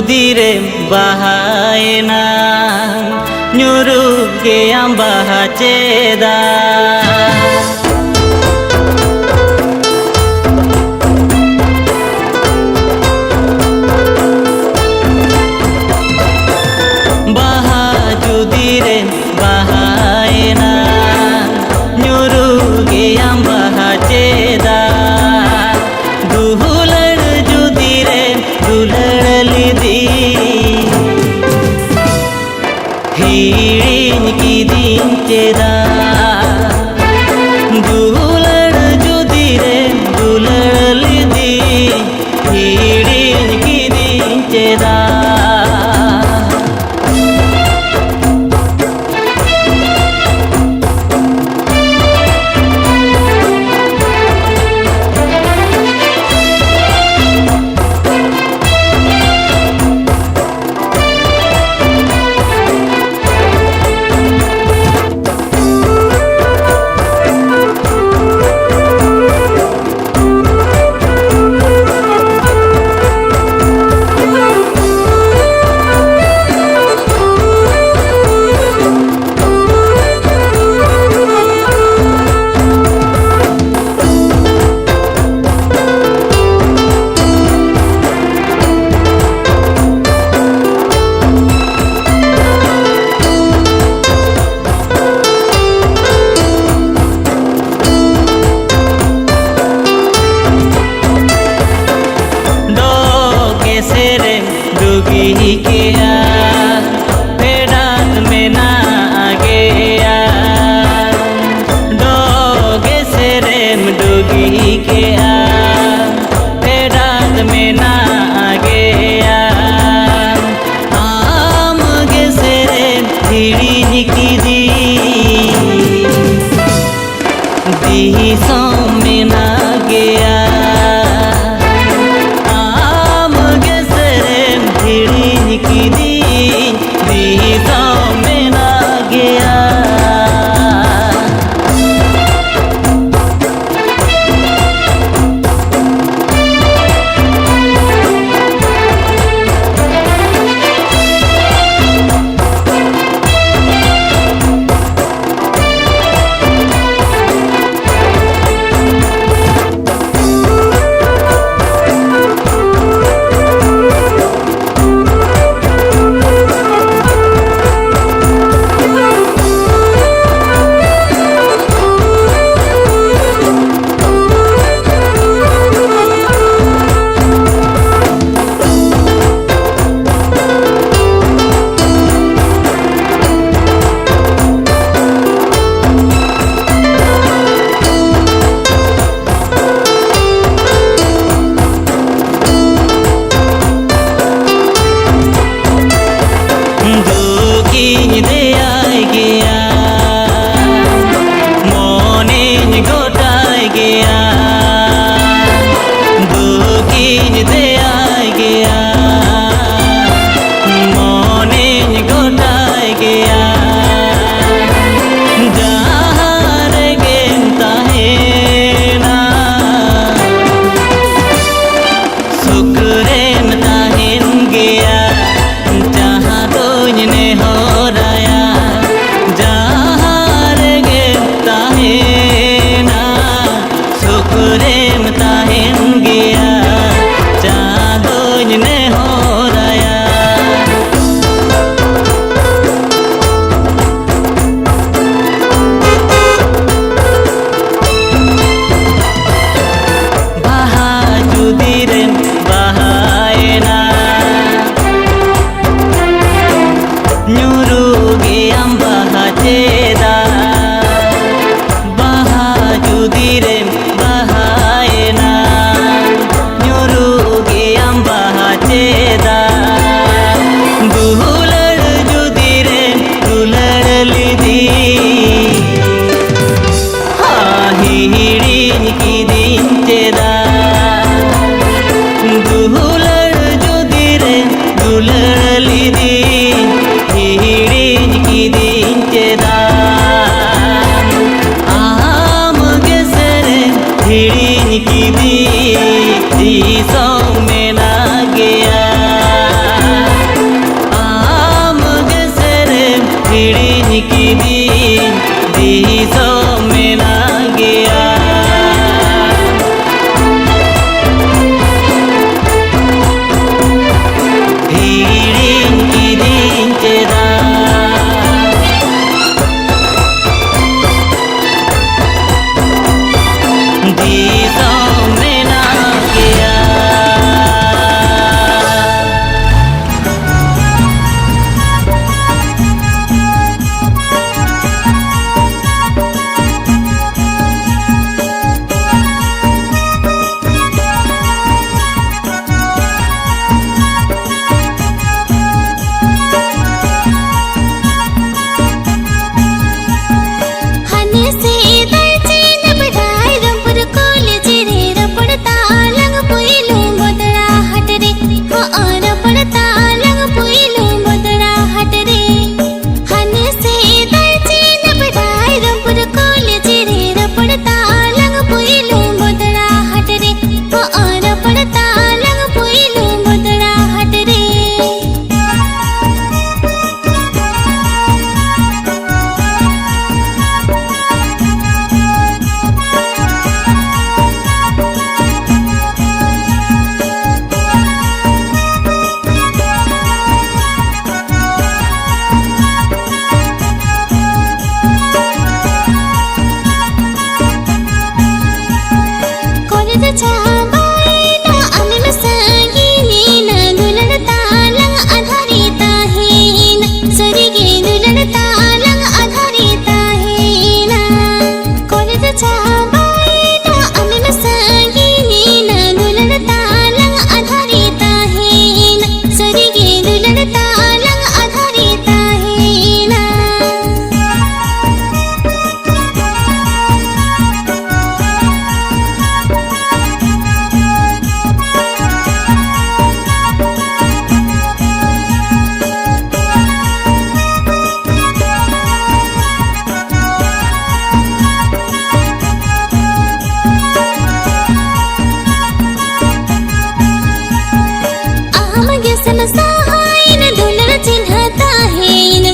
जुदीरे बाहायना nyuruh ke yang bahaceda bahajudire bahayena nyuruh ke yang bahaceda duhular judire dular lidi हिड़िन की दिन चेदा दुलड़ जुदीरे दुलड़ लिदी हिड़िन की दिन चेदा डूगी किया पेड़ात में ना गया डोगे से रेम डूगी किया पेड़ात में ना गया आम गे से रेम धीड़ी की दी सौ में ना गया की दी तो में ना गया हिड़िन की दी सौ में ना गया दिसों में ना गया। हिड़िन किरिन चेदा दिसों में ना गया।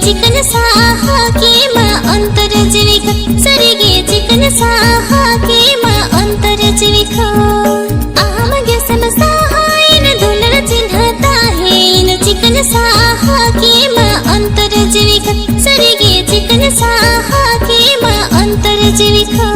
चिकन साहा के माँ अंतर जीविका सरिगे चिकन साहा के माँ अंतर जीविका आम गैसन साहा इन दुलर चिन्हता है इन चिकन साहा के माँ अंतर जीविका सरिगे चिकन साहा के माँ अंतर जीविका।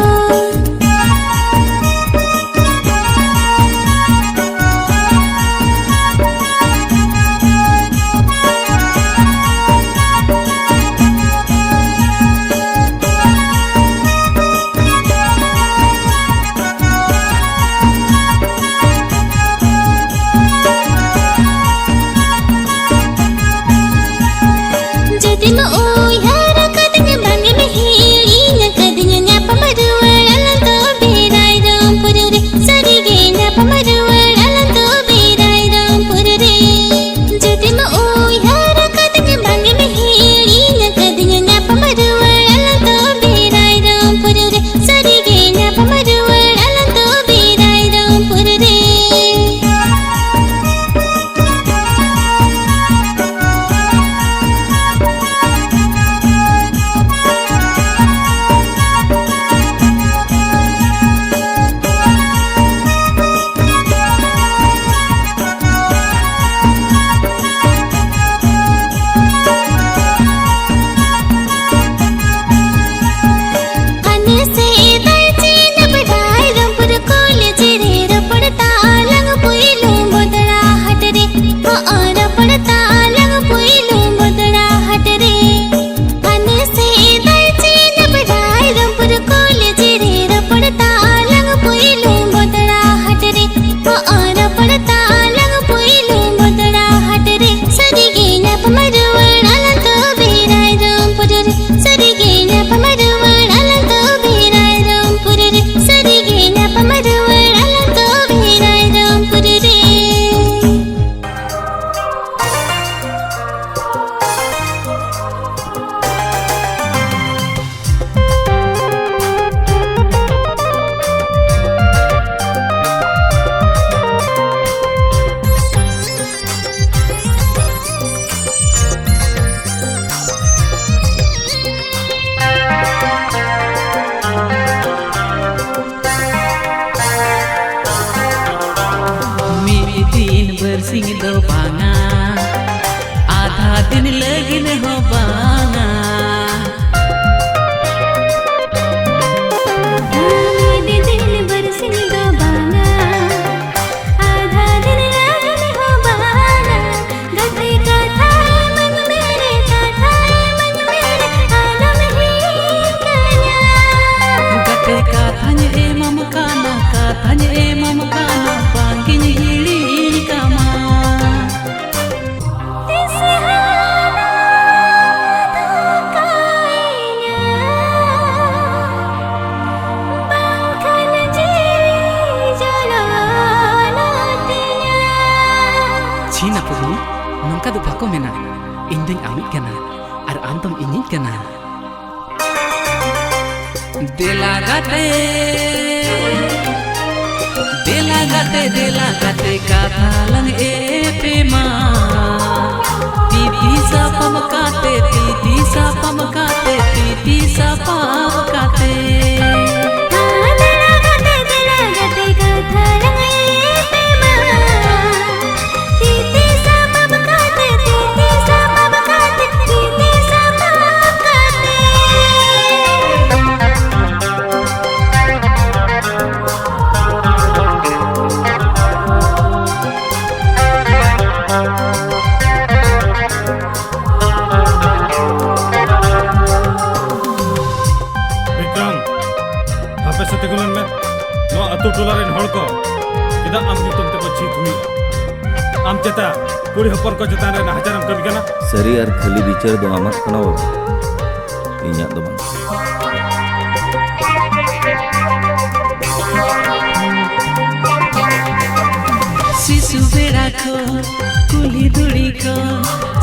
Jadi mau ya rakadnya bangga mehi, ina kadnya nyapa maduwa mena ᱤᱧ ᱫᱚᱧ ᱟᱢᱤᱡ ᱠᱟᱱᱟ ᱟᱨ ᱟᱢ ᱫᱚᱢ ᱤᱧᱤᱡ ᱠᱟᱱᱟ ᱫᱮᱞᱟ ᱜᱟᱛᱮ ᱠᱟᱛᱷᱟ ᱞᱟᱝ ᱮᱯᱮᱢᱟ ᱛᱤᱛᱤ ᱥᱟᱯᱟᱢ ᱠᱟᱛᱮ अतु टोलारेन हड़ को चेदा आम नितम ते को चीत हुई आम चेता कुड़ी हपन को चेतान रे नाहचारम कमी कना सरी और खाली विचार दो आमत कना बाबू इन्या दो बंग शिशु बेड़ा को कुली दुड़ी को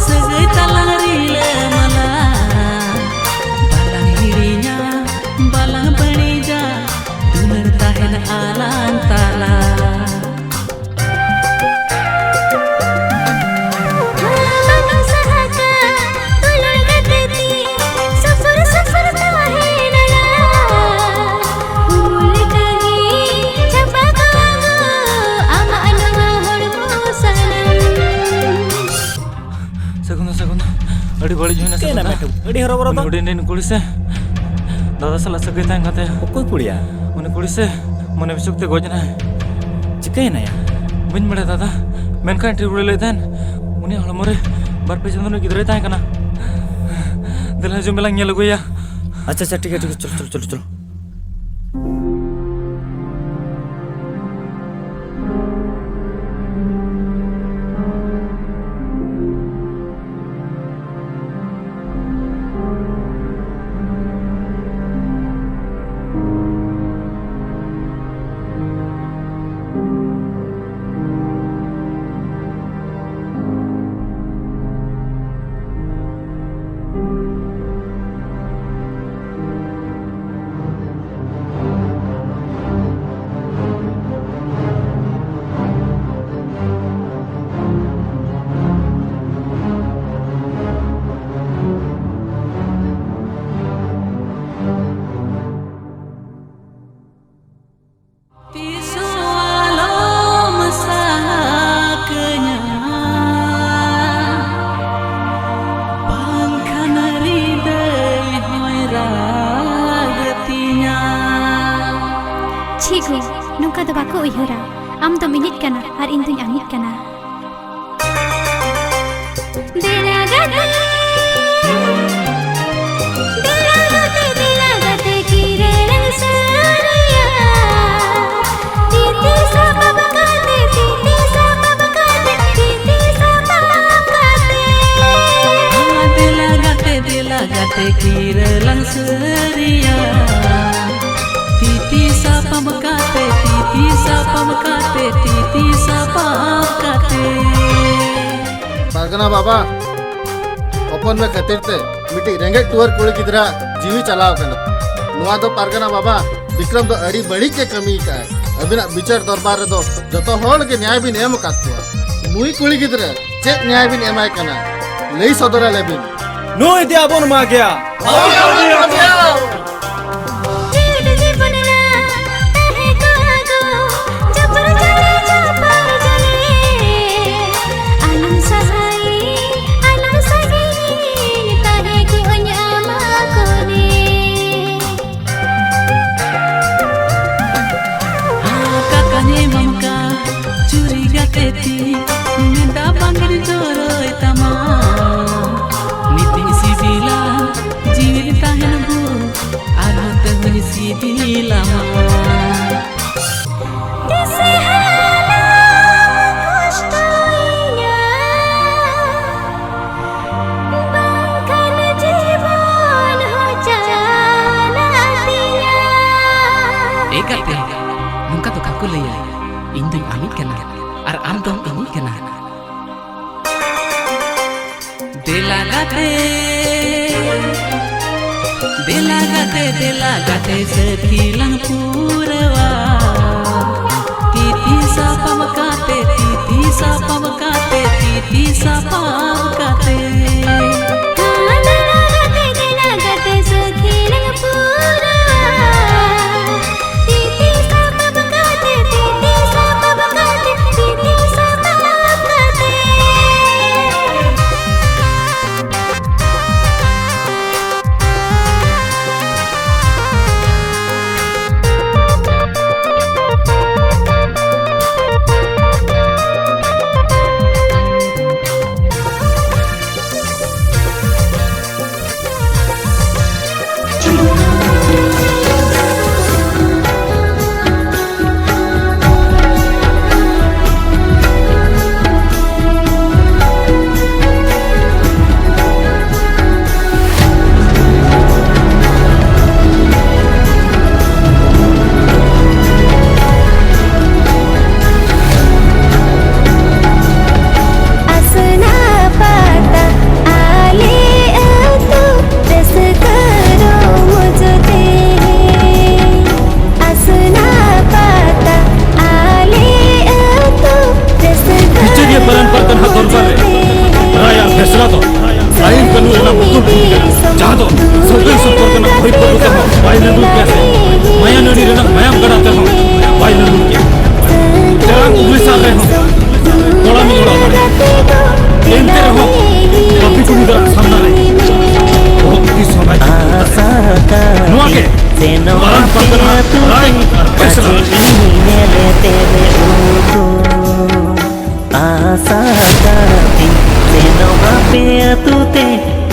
सगै तलारी ले मला बाlang hirinya balang banija dunar tahen alan tala अड़ी बड़ी जुना से ना बेटू अड़ी हरो बरो तो उड़ी ने कुड़ी से दादा सला सगे तांग गाते कोई कुड़िया उन्हें कुड़ी से मने बिसुकते गोजना है चिकई ना या बिन बड़े दादा मेन का इंटरव्यू ले देन उन्हें हलमरे बार पे चंदन गिदरे तांग कना दिल जो मिलांग ये लगोया अच्छा ठीक है चलो ठीक है नुका दो बाको उयहरा आम तो मिनिट कना और इन दुई आमित कना दिला गाते की रे रंग सारिया तीती सा बाबा गाते दिला गाते की रे रंग सारिया Titi sapa mekate पारगना बाबा ओपन में खातिर ते मिटी रेंगेट टूर कुड़ी गिदरा जीवी चलाव कना नुआ दो पारगना बाबा विक्रम तो अड़ी बड़ी के कमी का है अबिना विचार दरबार रे दो जतो होल के न्याय भी नेम कातुआ मुई कुड़ी गिदरा चेक न्याय भी नेमाय कना लई सदरा लेबिन नो इदिया बोन मा गया Minta panggil joro itama Niti sibila jiwi tahan bu Arah tehuni sibila Ekate, nungka to kaku leya Indung amit kena Ar am dong ini kena गाते दिला गाते सखिlang पूरवा titi sapa makate titi sapa makate titi sapa makate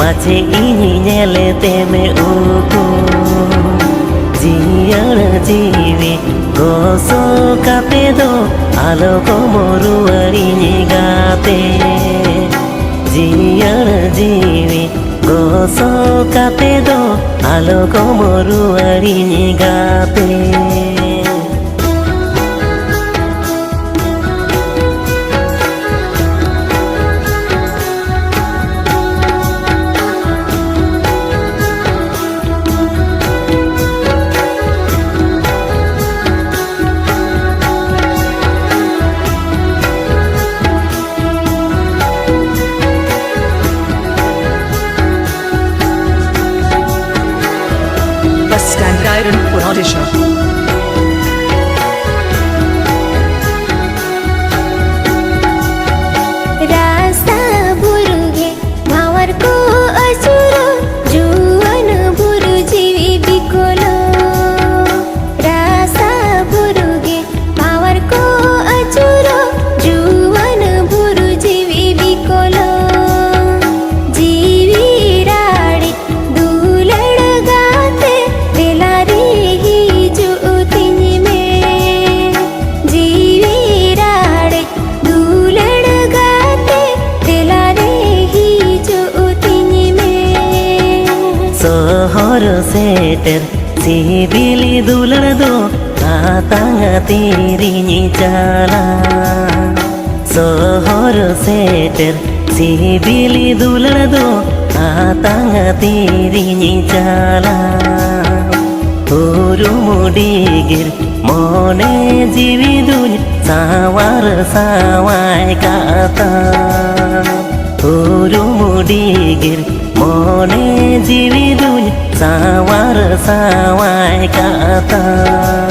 pace ini nyelete me uku jiar jiwi goso kate do alo ko moruari nyigate jiar jiwi goso kate do alo ko moruari nyigate Iron Audition. रास्ता बुरुगे भावर को असुरो जुवन बुरु जीवी बिकोलो रास्ता बुरुगे भावर को असुरो जुवन बुरु जीवी बिकोलो जीवी राड़ी दूलड़ गाते दिला रे ही जुतिन में जीवी राड़ी दूलड़ गाते दिला रे ही जुतिन में सोहर सेटर सिबिली दुलड़ दो आतांग तेरी चला सोहर सेटर सिबिली दुलड़ दो आतांग तेरी चला uru mudigir mone jiwi duny sawar sawai kata uru mudigir mone jiwi duny sawar sawai kata